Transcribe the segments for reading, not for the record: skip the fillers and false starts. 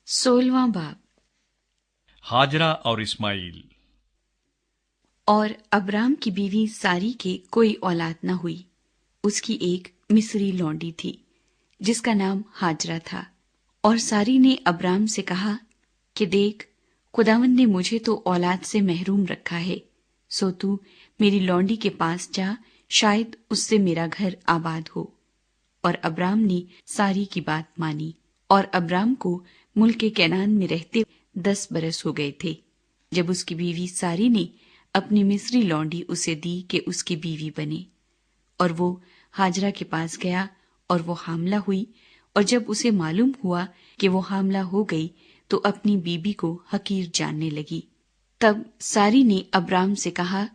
16वां बाब। हाजरा और इस्माइल। और अब्राम की बीवी सारी के कोई औलाद न हुई। उसकी एक मिस्री लौंडी थी जिसका नाम हाजरा था। और सारी ने अब्राम से कहा कि देख, खुदावंद ने मुझे तो औलाद से महरूम रखा है, सो तू मेरी लौंडी के पास जा, शायद उससे मेरा घर आबाद हो। और अब्राम ने सारी की बात मानी। और अब्राम को मुल्क कैनान में रहते 10 बरस हो गए थे जब उसकी बीवी सारी ने अपनी मिस्री लौंडी उसे दी कि उसकी बीवी बने। और वो हाजरा के पास गया और वो हामला हुई। और जब उसे मालूम हुआ कि वो हामला हो गई तो अपनी बीबी को हकीर जानने लगी। तब सारी ने अब्राम से कहा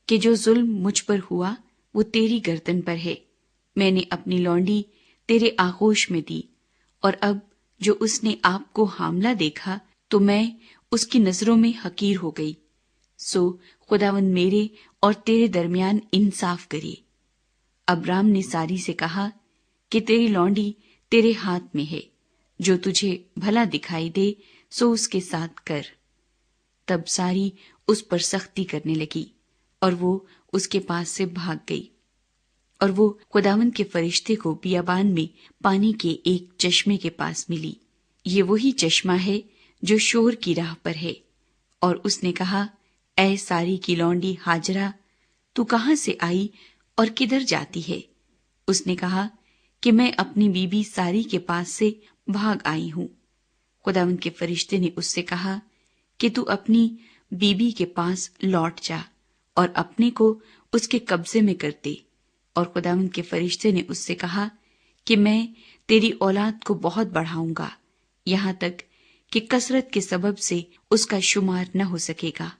कि जो जुल्म मुझ पर हुआ वो तेरी गर्दन पर है। मैंने अपनी लौंडी तेरे आगोश में दी, और अब जो उसने आपको हामला देखा तो मैं उसकी नजरों में हकीर हो गई। सो खुदावंद मेरे और तेरे दरमियान इंसाफ करे। अब्राम ने सारी से कहा कि तेरी लौंडी तेरे हाथ में है, जो तुझे भला दिखाई दे सो उसके साथ कर। तब सारी उस पर सख्ती करने लगी और वो उसके पास से भाग गई। और वो खुदावंद के फरिश्ते को बियाबान में पानी के एक चश्मे के पास मिली। ये वही चश्मा है जो शोर की राह पर है। और उसने कहा, ऐ सारी की लौंडी हाजरा, तू कहाँ से आई और किधर जाती है? उसने कहा कि मैं अपनी बीबी सारी के पास से भाग आई हूँ। खुदावंद के फरिश्ते ने उससे कहा कि तू अपनी बीबी के पास लौट जा और अपने को उसके कब्जे में कर दे। और खुदावंद के फरिश्ते ने उससे कहा कि मैं तेरी औलाद को बहुत बढ़ाऊंगा, यहाँ तक कि कसरत के सबब से उसका शुमार न हो सकेगा।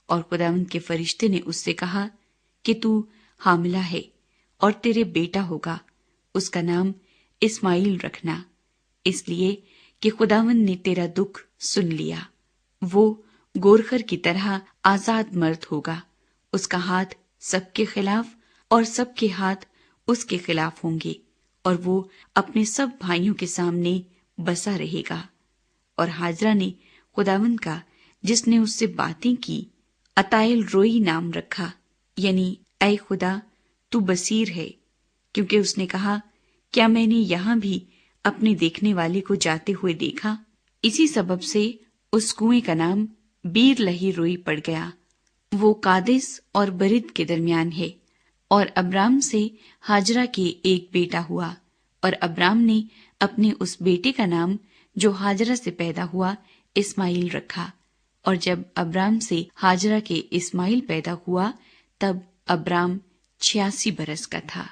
और खुदावंद के फरिश्ते ने उससे कहा कि तू हामिला है और तेरे बेटा होगा, उसका नाम इस्माइल रखना, इसलिए कि खुदावंद ने तेरा दुख सुन लिया। वो गोरखर की तरह आजाद मर्द होगा, उसका हाथ सबके खिलाफ और सबके हाथ उसके खिलाफ होंगे, और वो अपने सब भाइयों के सामने बसा रहेगा। और हाजरा ने खुदावंद का जिसने उससे बातें की अतायल रोई नाम रखा, यानी ऐ खुदा तू बसीर है, क्योंकि उसने कहा, क्या मैंने यहाँ भी अपने देखने वाले को जाते हुए देखा? इसी सबब से उस कुएं का नाम बीर लही रोई पड़ गया। वो कादिस और बरिद के दरमियान है। और अब्राम से हाजरा के एक बेटा हुआ, और अब्राम ने अपने उस बेटे का नाम जो हाजरा से पैदा हुआ इस्माइल रखा। और जब अब्राम से हाजरा के इस्माइल पैदा हुआ तब अब्राम 86 बरस का था।